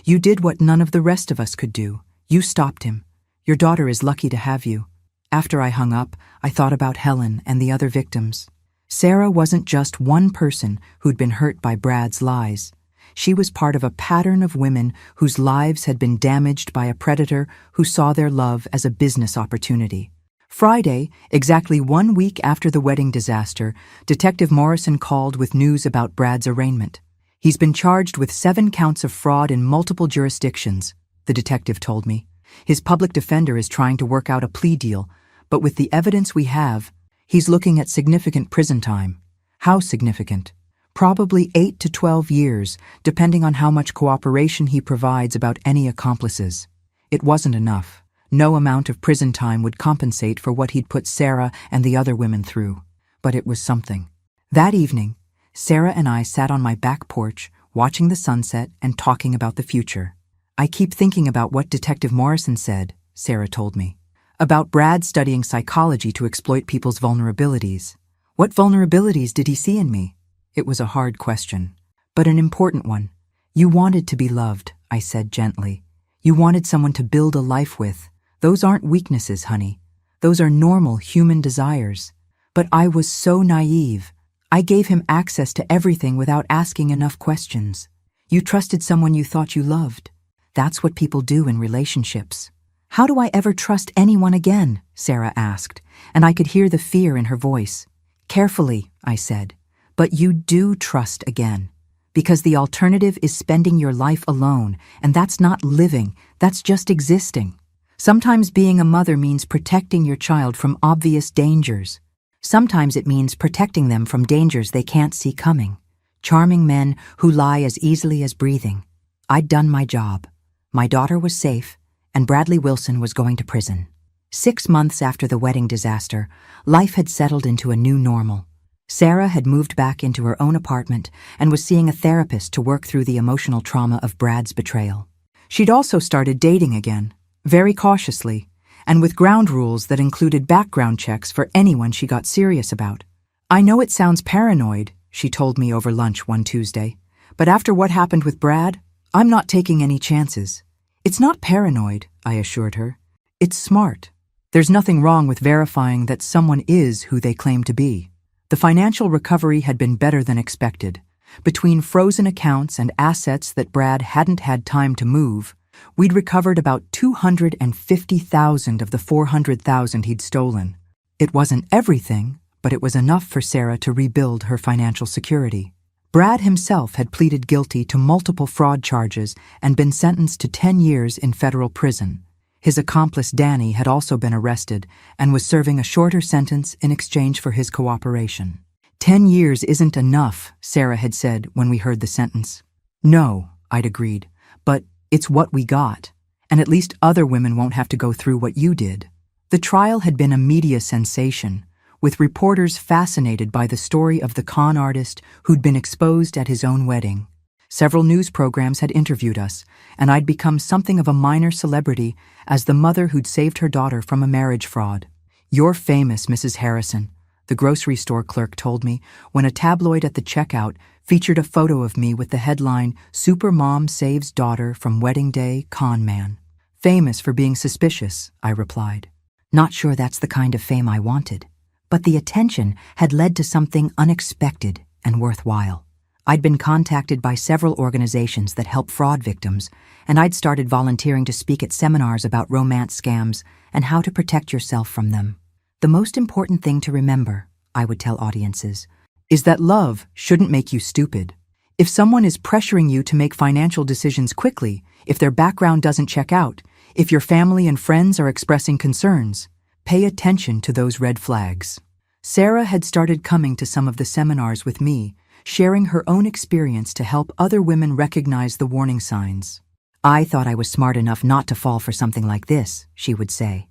You did what none of the rest of us could do. You stopped him. Your daughter is lucky to have you. After I hung up, I thought about Helen and the other victims. Sarah wasn't just one person who'd been hurt by Brad's lies. She was part of a pattern of women whose lives had been damaged by a predator who saw their love as a business opportunity. Friday, exactly 1 week after the wedding disaster, Detective Morrison called with news about Brad's arraignment. He's been charged with 7 counts of fraud in multiple jurisdictions, the detective told me. His public defender is trying to work out a plea deal, but with the evidence we have, he's looking at significant prison time. How significant? Probably 8 to 12 years, depending on how much cooperation he provides about any accomplices. It wasn't enough. No amount of prison time would compensate for what he'd put Sarah and the other women through. But it was something. That evening, Sarah and I sat on my back porch, watching the sunset and talking about the future. I keep thinking about what Detective Morrison said, Sarah told me. About Brad studying psychology to exploit people's vulnerabilities. What vulnerabilities did he see in me? It was a hard question, but an important one. You wanted to be loved, I said gently. You wanted someone to build a life with. Those aren't weaknesses, honey. Those are normal human desires. But I was so naive. I gave him access to everything without asking enough questions. You trusted someone you thought you loved. That's what people do in relationships. How do I ever trust anyone again? Sarah asked, and I could hear the fear in her voice. Carefully, I said, but you do trust again. Because the alternative is spending your life alone, and that's not living, that's just existing. Sometimes being a mother means protecting your child from obvious dangers. Sometimes it means protecting them from dangers they can't see coming. Charming men who lie as easily as breathing. I'd done my job. My daughter was safe, and Bradley Wilson was going to prison. 6 months after the wedding disaster, life had settled into a new normal. Sarah had moved back into her own apartment and was seeing a therapist to work through the emotional trauma of Brad's betrayal. She'd also started dating again, very cautiously, and with ground rules that included background checks for anyone she got serious about. I know it sounds paranoid, she told me over lunch one Tuesday, but after what happened with Brad, I'm not taking any chances. It's not paranoid, I assured her. It's smart. There's nothing wrong with verifying that someone is who they claim to be. The financial recovery had been better than expected. Between frozen accounts and assets that Brad hadn't had time to move, we'd recovered about $250,000 of the $400,000 he'd stolen. It wasn't everything, but it was enough for Sarah to rebuild her financial security. Brad himself had pleaded guilty to multiple fraud charges and been sentenced to 10 years in federal prison. His accomplice Danny had also been arrested and was serving a shorter sentence in exchange for his cooperation. 10 years isn't enough, Sarah had said when we heard the sentence. No, I'd agreed, but it's what we got, and at least other women won't have to go through what you did. The trial had been a media sensation, with reporters fascinated by the story of the con artist who'd been exposed at his own wedding. Several news programs had interviewed us, and I'd become something of a minor celebrity as the mother who'd saved her daughter from a marriage fraud. "You're famous, Mrs. Harrison," the grocery store clerk told me when a tabloid at the checkout featured a photo of me with the headline, "Super Mom Saves Daughter from Wedding Day Con Man." "Famous for being suspicious," I replied. Not sure that's the kind of fame I wanted, but the attention had led to something unexpected and worthwhile. I'd been contacted by several organizations that help fraud victims, and I'd started volunteering to speak at seminars about romance scams and how to protect yourself from them. "The most important thing to remember," I would tell audiences, "is that love shouldn't make you stupid. If someone is pressuring you to make financial decisions quickly, if their background doesn't check out, if your family and friends are expressing concerns, pay attention to those red flags." Sarah had started coming to some of the seminars with me, sharing her own experience to help other women recognize the warning signs. "I thought I was smart enough not to fall for something like this," she would say.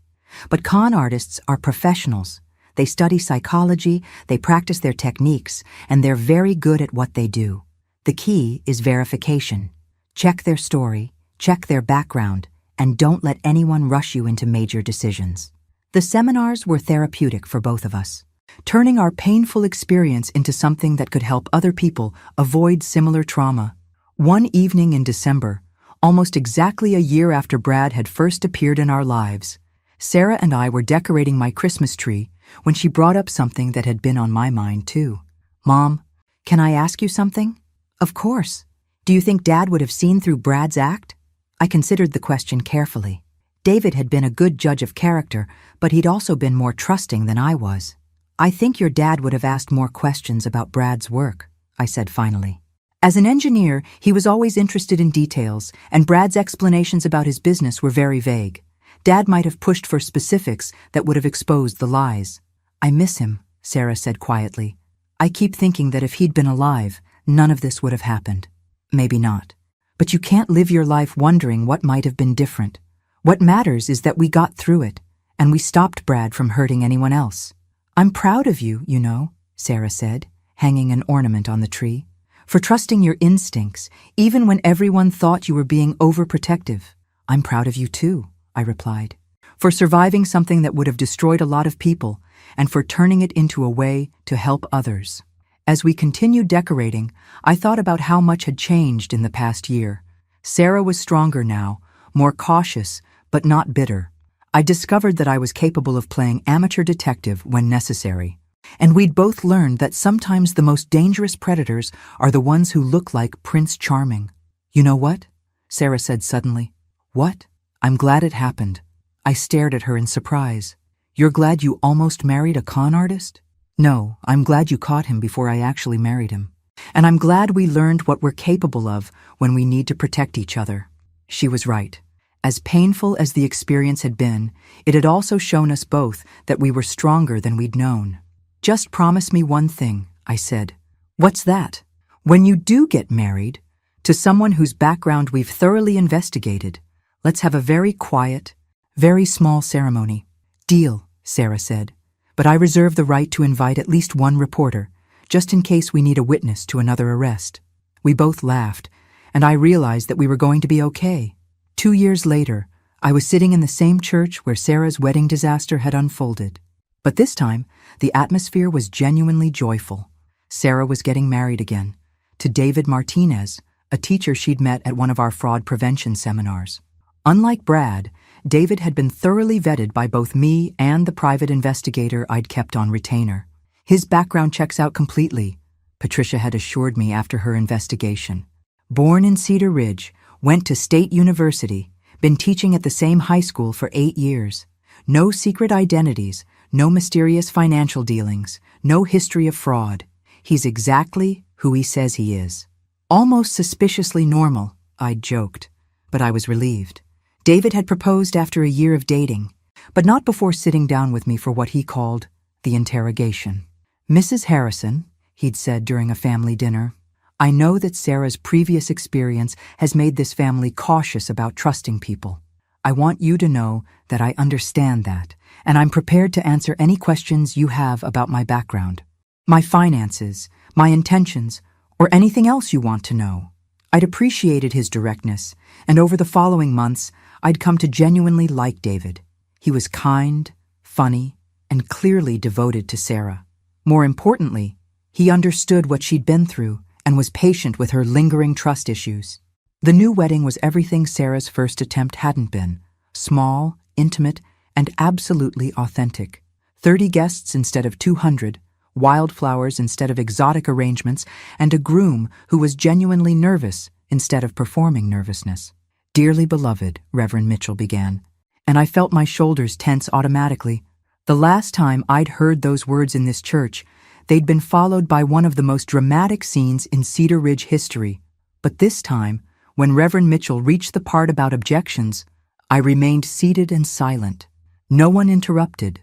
"But con artists are professionals. They study psychology, they practice their techniques, and they're very good at what they do. The key is verification. Check their story, check their background, and don't let anyone rush you into major decisions." The seminars were therapeutic for both of us, turning our painful experience into something that could help other people avoid similar trauma. One evening in December, almost exactly a year after Brad had first appeared in our lives, Sarah and I were decorating my Christmas tree when she brought up something that had been on my mind too. "Mom, can I ask you something?" "Of course. Do you think Dad would have seen through Brad's act?" I considered the question carefully. David had been a good judge of character, but he'd also been more trusting than I was. "I think your dad would have asked more questions about Brad's work," I said finally. As an engineer, he was always interested in details, and Brad's explanations about his business were very vague. Dad might have pushed for specifics that would have exposed the lies. "I miss him," Sarah said quietly. "I keep thinking that if he'd been alive, none of this would have happened." "Maybe not. But you can't live your life wondering what might have been different. What matters is that we got through it, and we stopped Brad from hurting anyone else." "I'm proud of you, you know," Sarah said, hanging an ornament on the tree, "for trusting your instincts, even when everyone thought you were being overprotective." "I'm proud of you too," I replied, "for surviving something that would have destroyed a lot of people, and for turning it into a way to help others." As we continued decorating, I thought about how much had changed in the past year. Sarah was stronger now, more cautious, but not bitter. I discovered that I was capable of playing amateur detective when necessary. And we'd both learned that sometimes the most dangerous predators are the ones who look like Prince Charming. "You know what?" Sarah said suddenly. "What?" "I'm glad it happened." I stared at her in surprise. "You're glad you almost married a con artist?" "No, I'm glad you caught him before I actually married him. And I'm glad we learned what we're capable of when we need to protect each other." She was right. As painful as the experience had been, it had also shown us both that we were stronger than we'd known. "Just promise me one thing," I said. "What's that?" "When you do get married, to someone whose background we've thoroughly investigated, let's have a very quiet, very small ceremony." "Deal," Sarah said, "but I reserve the right to invite at least one reporter, just in case we need a witness to another arrest." We both laughed, and I realized that we were going to be okay. 2 years later, I was sitting in the same church where Sarah's wedding disaster had unfolded. But this time, the atmosphere was genuinely joyful. Sarah was getting married again, to David Martinez, a teacher she'd met at one of our fraud prevention seminars. Unlike Brad, David had been thoroughly vetted by both me and the private investigator I'd kept on retainer. His background checks out completely, Patricia had assured me after her investigation. Born in Cedar Ridge, went to State University, been teaching at the same high school for 8 years. No secret identities, no mysterious financial dealings, no history of fraud. He's exactly who he says he is. Almost suspiciously normal, I'd joked, but I was relieved. David had proposed after a year of dating, but not before sitting down with me for what he called the interrogation. Mrs. Harrison, he'd said during a family dinner, I know that Sarah's previous experience has made this family cautious about trusting people. I want you to know that I understand that, and I'm prepared to answer any questions you have about my background, my finances, my intentions, or anything else you want to know. I'd appreciated his directness, and over the following months, I'd come to genuinely like David. He was kind, funny, and clearly devoted to Sarah. More importantly, he understood what she'd been through and was patient with her lingering trust issues. The new wedding was everything Sarah's first attempt hadn't been: small, intimate, and absolutely authentic. 30 guests instead of 200, wildflowers instead of exotic arrangements, and a groom who was genuinely nervous instead of performing nervousness. Dearly beloved, Reverend Mitchell began, and I felt my shoulders tense automatically. The last time I'd heard those words in this church, they'd been followed by one of the most dramatic scenes in Cedar Ridge history. But this time, when Reverend Mitchell reached the part about objections, I remained seated and silent. No one interrupted.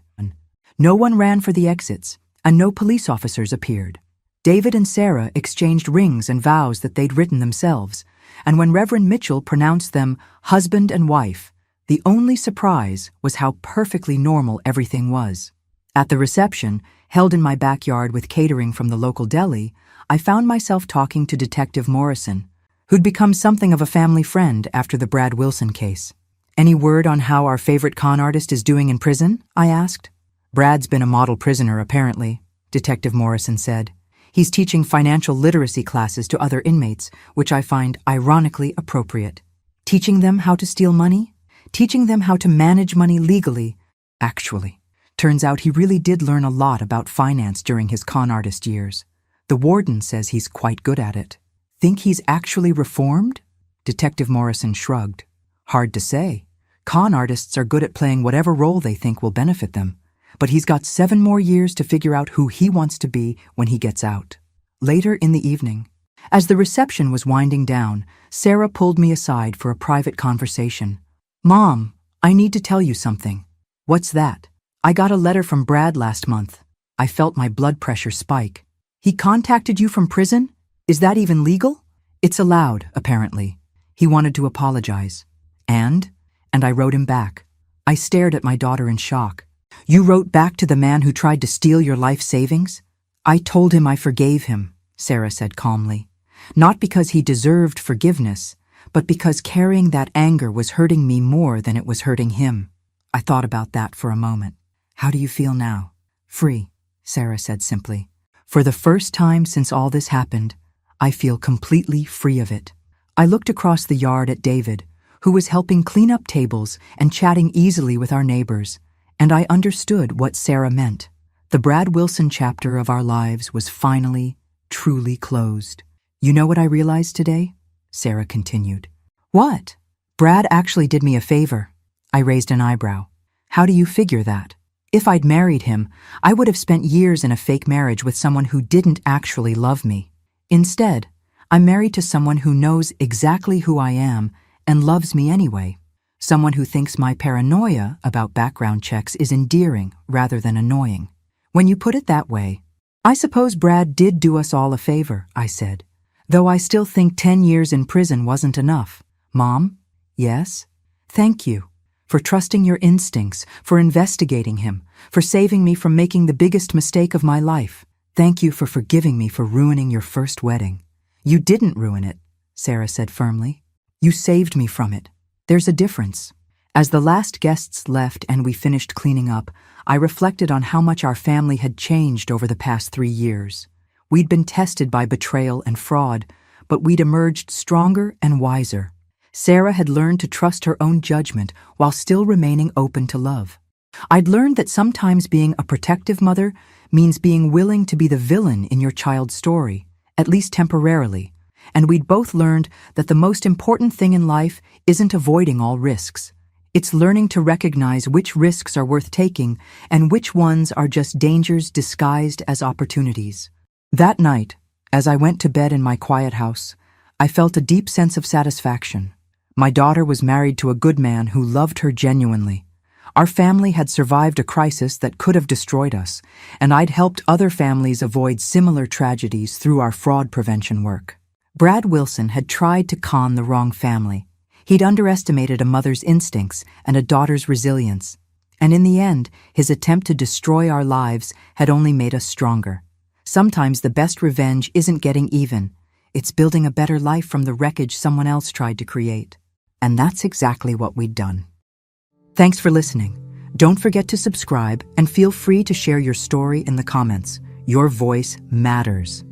No one ran for the exits, and no police officers appeared. David and Sarah exchanged rings and vows that they'd written themselves, and when Reverend Mitchell pronounced them husband and wife, the only surprise was how perfectly normal everything was. At the reception, held in my backyard with catering from the local deli, I found myself talking to Detective Morrison, who'd become something of a family friend after the Brad Wilson case. Any word on how our favorite con artist is doing in prison? I asked. Brad's been a model prisoner, apparently, Detective Morrison said. He's teaching financial literacy classes to other inmates, which I find ironically appropriate. Teaching them how to steal money? Teaching them how to manage money legally. Actually, turns out he really did learn a lot about finance during his con artist years. The warden says he's quite good at it. Think he's actually reformed? Detective Morrison shrugged. Hard to say. Con artists are good at playing whatever role they think will benefit them. But he's got 7 more years to figure out who he wants to be when he gets out. Later in the evening, as the reception was winding down, Sarah pulled me aside for a private conversation. Mom, I need to tell you something. What's that? I got a letter from Brad last month. I felt my blood pressure spike. He contacted you from prison? Is that even legal? It's allowed, apparently. He wanted to apologize. And I wrote him back. I stared at my daughter in shock. You wrote back to the man who tried to steal your life savings? I told him I forgave him, Sarah said calmly. Not because he deserved forgiveness, but because carrying that anger was hurting me more than it was hurting him. I thought about that for a moment. How do you feel now? Free, Sarah said simply. For the first time since all this happened, I feel completely free of it. I looked across the yard at David, who was helping clean up tables and chatting easily with our neighbors, and I understood what Sarah meant. The Brad Wilson chapter of our lives was finally, truly closed. You know what I realized today? Sarah continued. What? Brad actually did me a favor. I raised an eyebrow. How do you figure that? If I'd married him, I would have spent years in a fake marriage with someone who didn't actually love me. Instead, I'm married to someone who knows exactly who I am and loves me anyway. Someone who thinks my paranoia about background checks is endearing rather than annoying. When you put it that way, I suppose Brad did do us all a favor, I said. Though I still think 10 years in prison wasn't enough. Mom? Yes? Thank you. For trusting your instincts, for investigating him, for saving me from making the biggest mistake of my life. Thank you for forgiving me for ruining your first wedding. You didn't ruin it, Sarah said firmly. You saved me from it. There's a difference. As the last guests left and we finished cleaning up, I reflected on how much our family had changed over the past 3 years. We'd been tested by betrayal and fraud, but we'd emerged stronger and wiser. Sarah had learned to trust her own judgment while still remaining open to love. I'd learned that sometimes being a protective mother means being willing to be the villain in your child's story, at least temporarily. And we'd both learned that the most important thing in life isn't avoiding all risks. It's learning to recognize which risks are worth taking and which ones are just dangers disguised as opportunities. That night, as I went to bed in my quiet house, I felt a deep sense of satisfaction. My daughter was married to a good man who loved her genuinely. Our family had survived a crisis that could have destroyed us, and I'd helped other families avoid similar tragedies through our fraud prevention work. Brad Wilson had tried to con the wrong family. He'd underestimated a mother's instincts and a daughter's resilience. And in the end, his attempt to destroy our lives had only made us stronger. Sometimes the best revenge isn't getting even. It's building a better life from the wreckage someone else tried to create. And that's exactly what we'd done. Thanks for listening. Don't forget to subscribe and feel free to share your story in the comments. Your voice matters.